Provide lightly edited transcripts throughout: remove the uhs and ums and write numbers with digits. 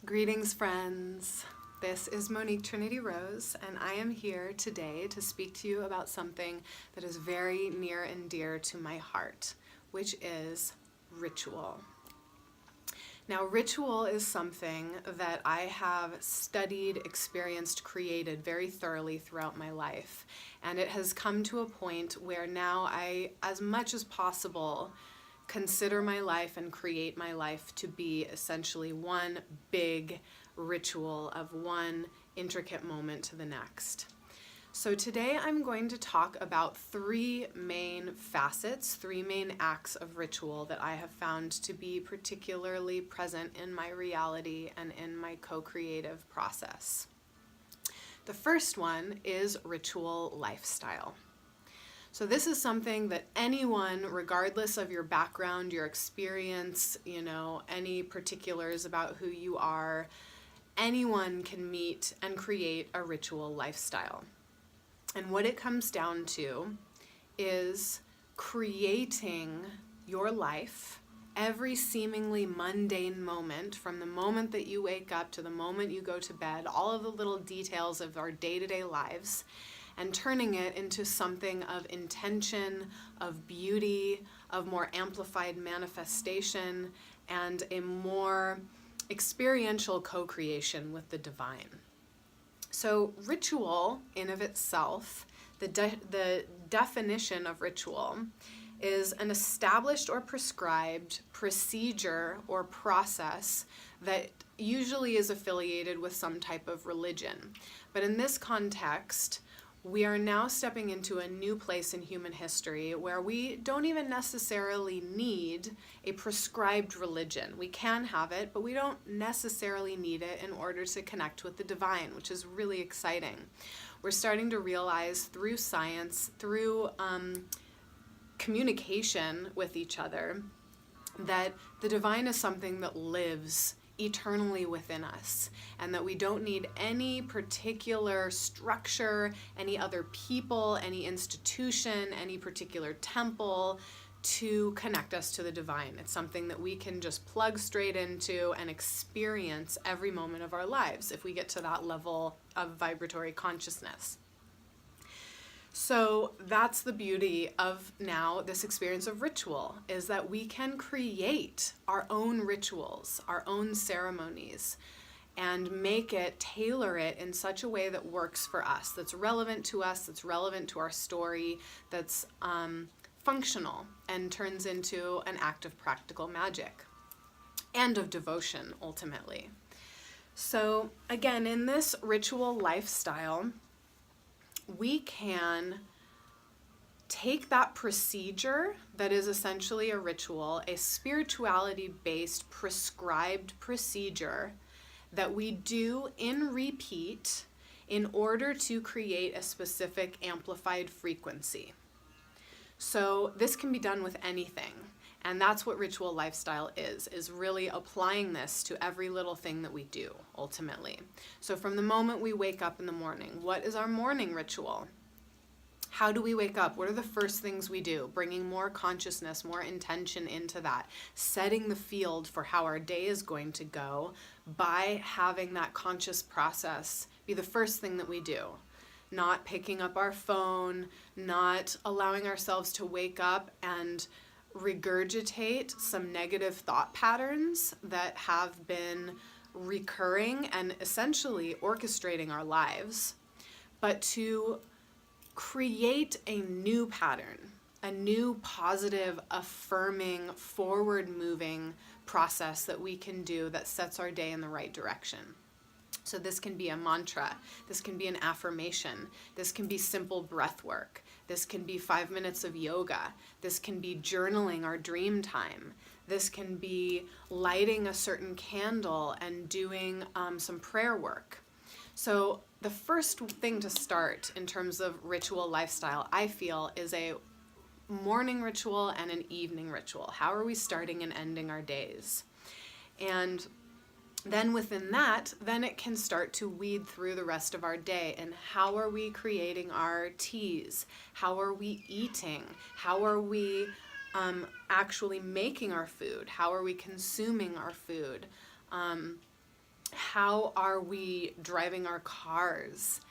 Greetings, friends. This is Monique Trinity Rose, and I am here today to speak to you about something that is very near and dear to my heart, which is ritual. Now, ritual is something that I have studied, experienced, created very thoroughly throughout my life, and it has come to a point where now I, as much as possible, consider my life and create my life to be essentially one big ritual of one intricate moment to the next. So today I'm going to talk about three main facets, three main acts of ritual that I have found to be particularly present in my reality and in my co-creative process. The first one is ritual lifestyle. So this is something that anyone, regardless of your background, your experience, any particulars about who you are, anyone can meet and create a ritual lifestyle. And what it comes down to is creating your life, every seemingly mundane moment, from the moment that you wake up to the moment you go to bed, all of the little details of our day-to-day lives, and turning it into something of intention, of beauty, of more amplified manifestation, and a more experiential co-creation with the divine. So ritual in of itself, the definition of ritual is an established or prescribed procedure or process that usually is affiliated with some type of religion. But in this context, we are now stepping into a new place in human history where we don't even necessarily need a prescribed religion. We can have it, but we don't necessarily need it in order to connect with the divine, which is really exciting. We're starting to realize through science, through communication with each other, that the divine is something that lives eternally within us, and that we don't need any particular structure, any other people, any institution, any particular temple to connect us to the divine. It's something that we can just plug straight into and experience every moment of our lives if we get to that level of vibratory consciousness. So that's the beauty of now this experience of ritual, is that we can create our own rituals, our own ceremonies, and make it, tailor it in such a way that works for us, that's relevant to us, that's relevant to our story, that's functional and turns into an act of practical magic and of devotion ultimately. So again, in this ritual lifestyle, we can take that procedure that is essentially a ritual, a spirituality-based prescribed procedure that we do in repeat in order to create a specific amplified frequency. So this can be done with anything. And that's what ritual lifestyle is really applying this to every little thing that we do, ultimately. So from the moment we wake up in the morning, what is our morning ritual? How do we wake up? What are the first things we do? Bringing more consciousness, more intention into that, setting the field for how our day is going to go by having that conscious process be the first thing that we do. Not picking up our phone, not allowing ourselves to wake up and regurgitate some negative thought patterns that have been recurring and essentially orchestrating our lives, but to create a new pattern, a new positive, affirming, forward-moving process that we can do that sets our day in the right direction. So this can be a mantra, this can be an affirmation, this can be simple breath work, this can be 5 minutes of yoga, this can be journaling our dream time, this can be lighting a certain candle and doing some prayer work. So the first thing to start in terms of ritual lifestyle, I feel, is a morning ritual and an evening ritual. How are we starting and ending our days? And then within that, then it can start to weed through the rest of our day. And how are we creating our teas? How are we eating? How are we actually making our food? How are we consuming our food? How are we driving our cars?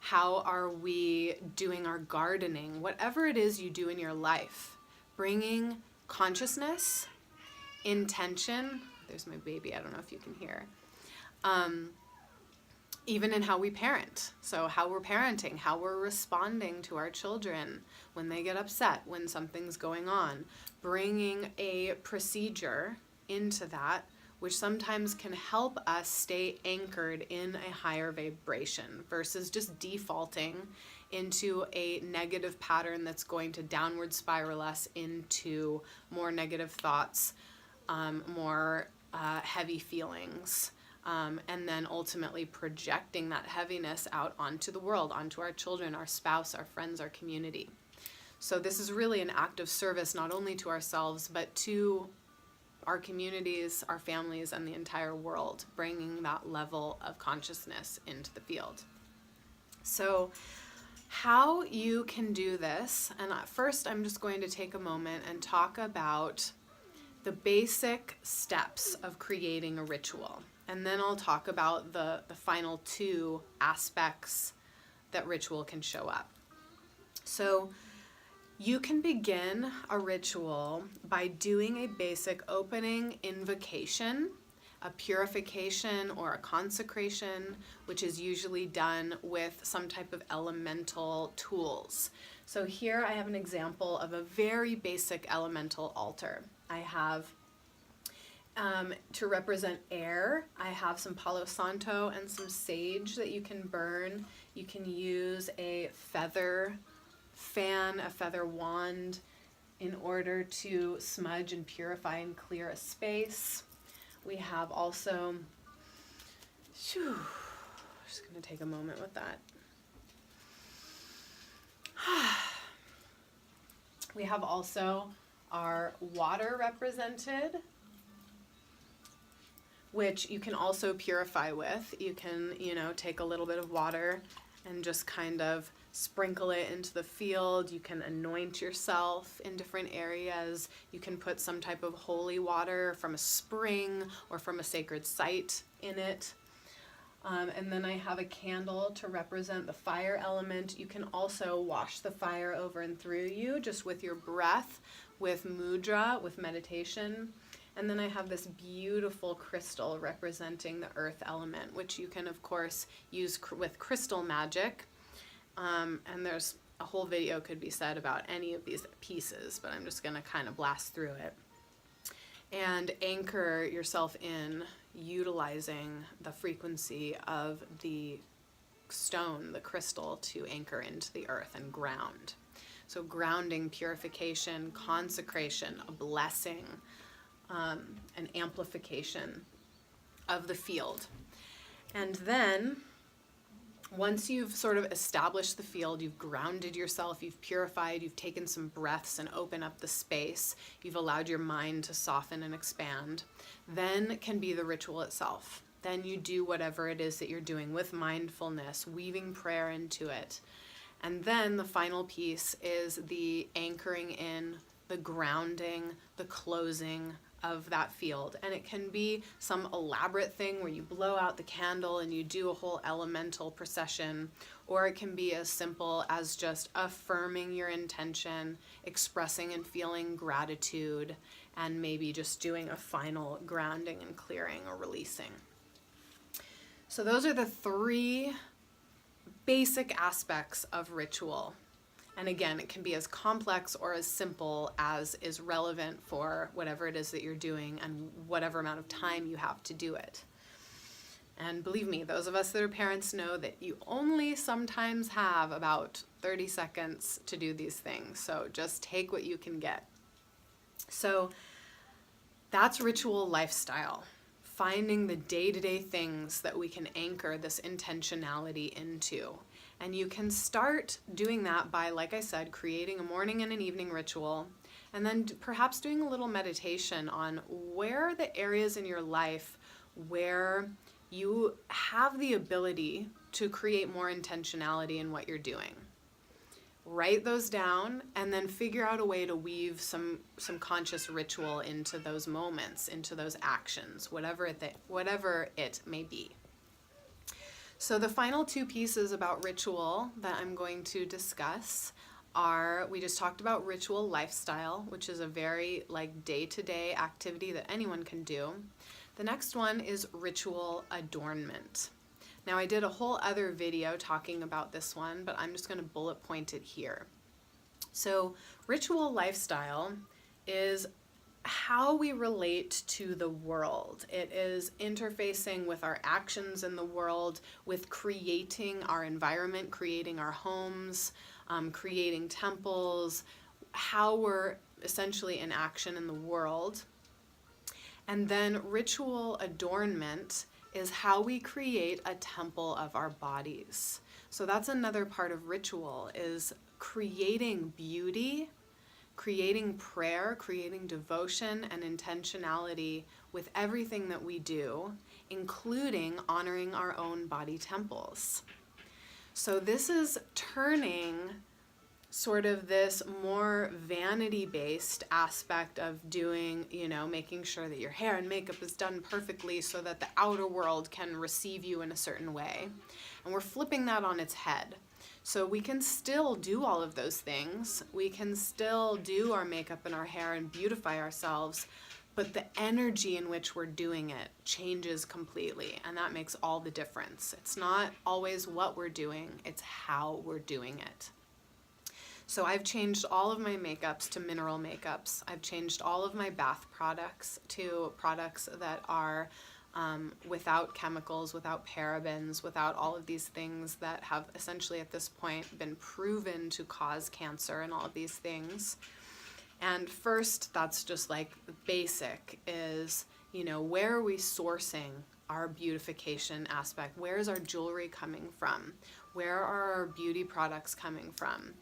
How are we doing our gardening? Whatever it is you do in your life, bringing consciousness, intention, there's my baby, I don't know if you can hear, even in how we parent. So how we're parenting, how we're responding to our children when they get upset, when something's going on, bringing a procedure into that, which sometimes can help us stay anchored in a higher vibration versus just defaulting into a negative pattern that's going to downward spiral us into more negative thoughts, more heavy feelings, and then ultimately projecting that heaviness out onto the world, onto our children, our spouse, our friends, our community. So this is really an act of service, not only to ourselves, but to our communities, our families, and the entire world, bringing that level of consciousness into the field. So how you can do this, and first I'm just going to take a moment and talk about the basic steps of creating a ritual. And then I'll talk about the final two aspects that ritual can show up. So you can begin a ritual by doing a basic opening invocation, a purification or a consecration, which is usually done with some type of elemental tools. So here I have an example of a very basic elemental altar. I have, to represent air, I have some Palo Santo and some sage that you can burn. You can use a feather fan, a feather wand, in order to smudge and purify and clear a space. We have also, just going to take a moment with that. We have also our water represented, which you can also purify with. You can, take a little bit of water and just kind of sprinkle it into the field. You can anoint yourself in different areas. You can put some type of holy water from a spring or from a sacred site in it. And then I have a candle to represent the fire element. You can also wash the fire over and through you just with your breath, with mudra, with meditation. And then I have this beautiful crystal representing the earth element, which you can, of course, use with crystal magic. And there's a whole video could be said about any of these pieces, but I'm just going to kind of blast through it. And anchor yourself in utilizing the frequency of the stone, the crystal, to anchor into the earth and ground. So grounding, purification, consecration, a blessing, an amplification of the field. And then once you've sort of established the field, you've grounded yourself, you've purified, you've taken some breaths and opened up the space, you've allowed your mind to soften and expand, then can be the ritual itself. Then you do whatever it is that you're doing with mindfulness, weaving prayer into it. And then the final piece is the anchoring in, the grounding, the closing of that field. And it can be some elaborate thing where you blow out the candle and you do a whole elemental procession, or it can be as simple as just affirming your intention, expressing and feeling gratitude, and maybe just doing a final grounding and clearing or releasing. So those are the three basic aspects of ritual. And again, it can be as complex or as simple as is relevant for whatever it is that you're doing and whatever amount of time you have to do it. And believe me, those of us that are parents know that you only sometimes have about 30 seconds to do these things. So just take what you can get. So that's ritual lifestyle. Finding the day-to-day things that we can anchor this intentionality into. And you can start doing that by, like I said, creating a morning and an evening ritual, and then perhaps doing a little meditation on where are the areas in your life where you have the ability to create more intentionality in what you're doing. Write those down and then figure out a way to weave some conscious ritual into those moments, into those actions, whatever it may be. So the final two pieces about ritual that I'm going to discuss are, we just talked about ritual lifestyle, which is a very day-to-day activity that anyone can do. The next one is ritual adornment. Now, I did a whole other video talking about this one, but I'm just going to bullet point it here. So ritual lifestyle is how we relate to the world. It is interfacing with our actions in the world, with creating our environment, creating our homes, creating temples, how we're essentially in action in the world. And then ritual adornment is how we create a temple of our bodies. So that's another part of ritual, is creating beauty, creating prayer, creating devotion and intentionality with everything that we do, including honoring our own body temples. So this is turning sort of this more vanity-based aspect of doing, making sure that your hair and makeup is done perfectly so that the outer world can receive you in a certain way. And we're flipping that on its head. So we can still do all of those things. We can still do our makeup and our hair and beautify ourselves, but the energy in which we're doing it changes completely, and that makes all the difference. It's not always what we're doing, it's how we're doing it. So I've changed all of my makeups to mineral makeups. I've changed all of my bath products to products that are without chemicals, without parabens, without all of these things that have essentially at this point been proven to cause cancer and all of these things. And first, that's just basic is, where are we sourcing our beautification aspect? Where is our jewelry coming from? Where are our beauty products coming from?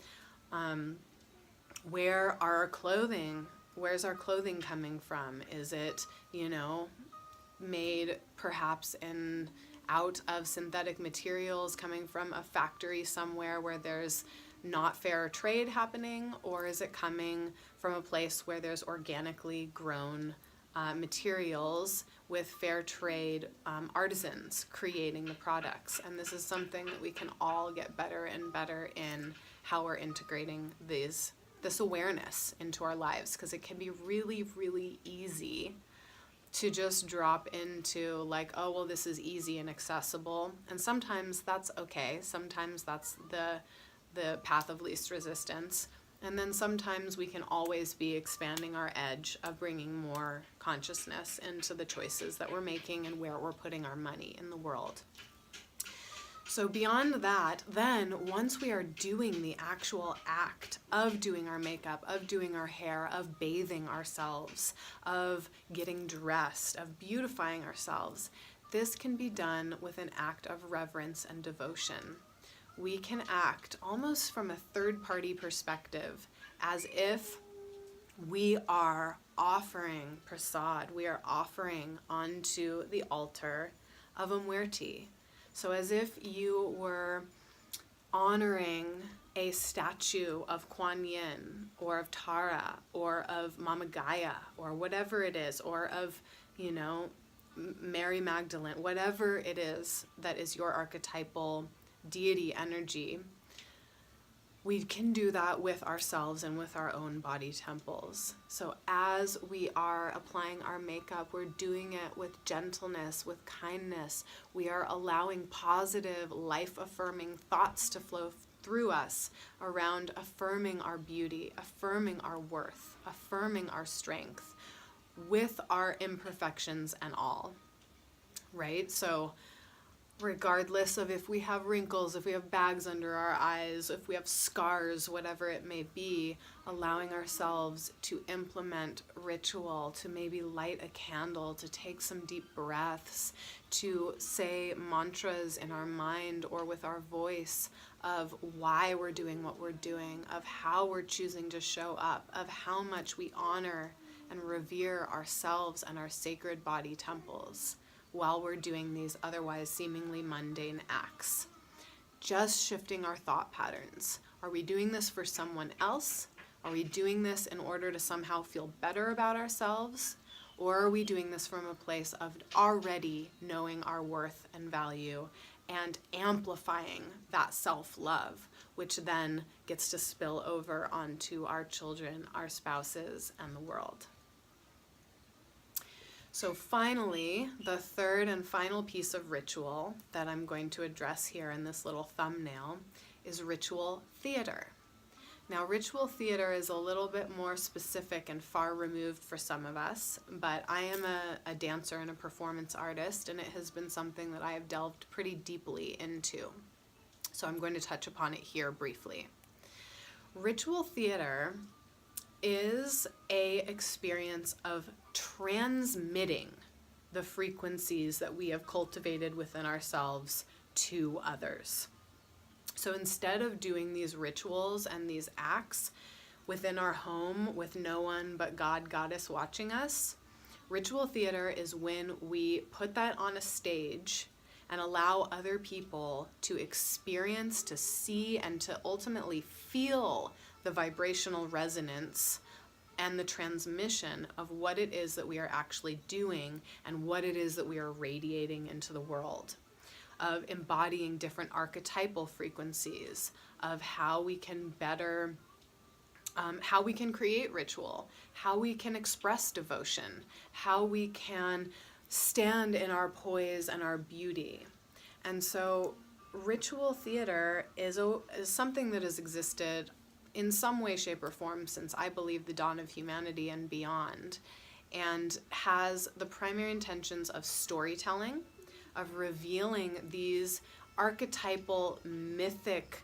Where are our clothing? Where's our clothing coming from? Is it, made perhaps out of synthetic materials coming from a factory somewhere where there's not fair trade happening? Or is it coming from a place where there's organically grown materials with fair trade artisans creating the products? And this is something that we can all get better and better in, how we're integrating this awareness into our lives, because it can be really, really easy to just drop into oh, well, this is easy and accessible. And sometimes that's okay. Sometimes that's the path of least resistance. And then sometimes we can always be expanding our edge of bringing more consciousness into the choices that we're making and where we're putting our money in the world. So beyond that, then once we are doing the actual act of doing our makeup, of doing our hair, of bathing ourselves, of getting dressed, of beautifying ourselves, this can be done with an act of reverence and devotion. We can act almost from a third-party perspective, as if we are offering prasad, we are offering onto the altar of a muerti. So as if you were honoring a statue of Kuan Yin, or of Tara, or of Mama Gaia, or whatever it is, or of, Mary Magdalene, whatever it is that is your archetypal deity energy, we can do that with ourselves and with our own body temples. So as we are applying our makeup, we're doing it with gentleness, with kindness. We are allowing positive, life-affirming thoughts to flow through us around affirming our beauty, affirming our worth, affirming our strength, with our imperfections and all, right? So regardless of if we have wrinkles, if we have bags under our eyes, if we have scars, whatever it may be, allowing ourselves to implement ritual, to maybe light a candle, to take some deep breaths, to say mantras in our mind or with our voice of why we're doing what we're doing, of how we're choosing to show up, of how much we honor and revere ourselves and our sacred body temples. while we're doing these otherwise seemingly mundane acts. Just shifting our thought patterns. Are we doing this for someone else? Are we doing this in order to somehow feel better about ourselves? Or are we doing this from a place of already knowing our worth and value and amplifying that self-love, which then gets to spill over onto our children, our spouses, and the world? So finally, the third and final piece of ritual that I'm going to address here in this little thumbnail is ritual theater. Now, ritual theater is a little bit more specific and far removed for some of us, but I am a dancer and a performance artist, and it has been something that I have delved pretty deeply into. So I'm going to touch upon it here briefly. Ritual theater is an experience of transmitting the frequencies that we have cultivated within ourselves to others. So instead of doing these rituals and these acts within our home with no one but God, Goddess watching us, ritual theater is when we put that on a stage and allow other people to experience, to see, and to ultimately feel the vibrational resonance and the transmission of what it is that we are actually doing and what it is that we are radiating into the world, of embodying different archetypal frequencies, of how we can better, how we can create ritual, how we can express devotion, how we can stand in our poise and our beauty. And so ritual theater is something that has existed in some way, shape, or form since, I believe, the dawn of humanity and beyond, and has the primary intentions of storytelling, of revealing these archetypal, mythic,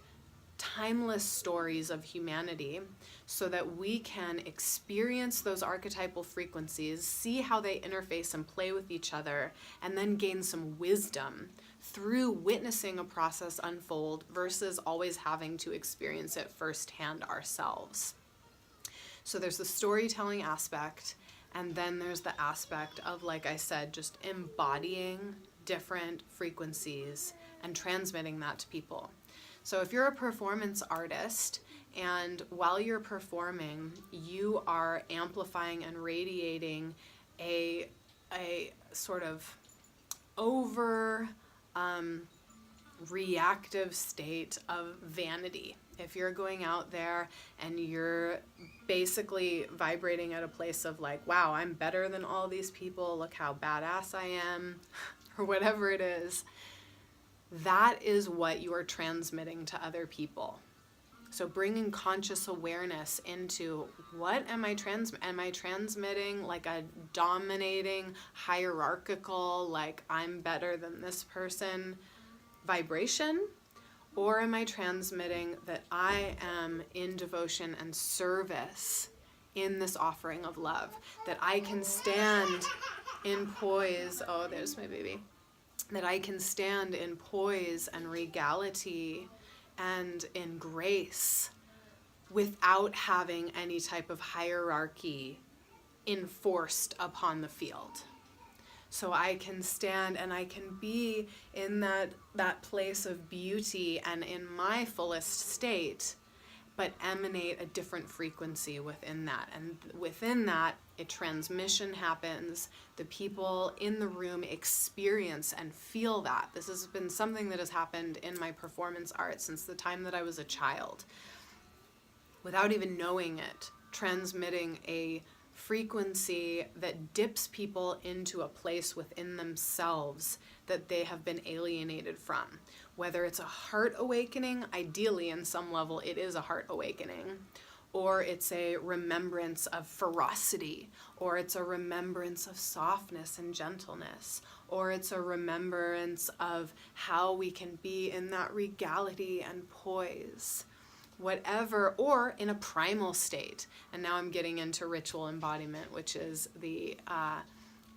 timeless stories of humanity so that we can experience those archetypal frequencies, see how they interface and play with each other, and then gain some wisdom through witnessing a process unfold versus always having to experience it firsthand ourselves. So there's the storytelling aspect, and then there's the aspect of, like I said, just embodying different frequencies and transmitting that to people. So if you're a performance artist and while you're performing, you are amplifying and radiating a sort of over reactive state of vanity. If you're going out there and you're basically vibrating at a place of like, wow, I'm better than all these people, look how badass I am, or whatever it is, that is what you are transmitting to other people. So bringing conscious awareness into what am I transmitting like a dominating, hierarchical, like I'm better than this person vibration? Or am I transmitting that I am in devotion and service in this offering of love? That I can stand in poise, oh, there's my baby. That I can stand in poise and regality and in grace without having any type of hierarchy enforced upon the field. So I can stand and I can be in that place of beauty and in my fullest state, but emanate a different frequency within that. And within that, a transmission happens. The people in the room experience and feel that. This has been something that has happened in my performance art since the time that I was a child. Without even knowing it, transmitting a frequency that dips people into a place within themselves that they have been alienated from. Whether it's a heart awakening, ideally in some level it is a heart awakening, or it's a remembrance of ferocity, or it's a remembrance of softness and gentleness, or it's a remembrance of how we can be in that regality and poise. Whatever, or in a primal state. And now I'm getting into ritual embodiment, which is the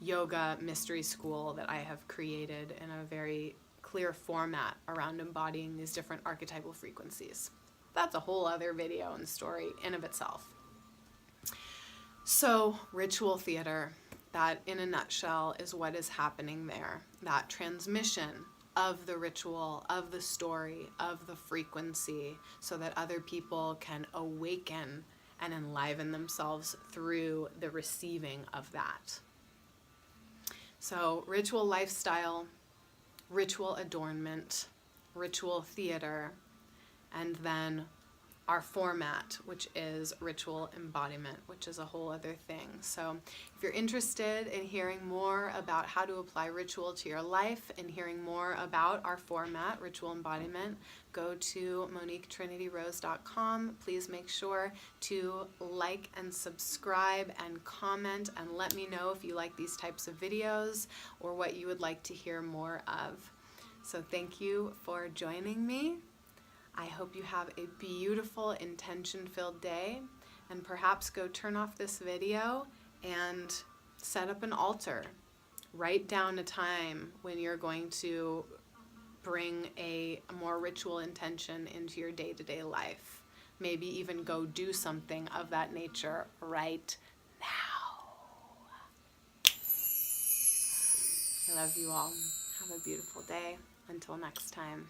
yoga mystery school that I have created in a very clear format around embodying these different archetypal frequencies. That's a whole other video and story in of itself. So, ritual theater. That, in a nutshell, is what is happening there. That transmission of the ritual, of the story, of the frequency, so that other people can awaken and enliven themselves through the receiving of that. So, ritual lifestyle, ritual adornment, ritual theater, and then our format, which is ritual embodiment, which is a whole other thing. So if you're interested in hearing more about how to apply ritual to your life and hearing more about our format, ritual embodiment, go to MoniqueTrinityRose.com. Please make sure to like and subscribe and comment and let me know if you like these types of videos or what you would like to hear more of. So thank you for joining me. I hope you have a beautiful, intention-filled day, and perhaps go turn off this video and set up an altar. Write down a time when you're going to bring a more ritual intention into your day-to-day life. Maybe even go do something of that nature right now. I love you all. Have a beautiful day. Until next time.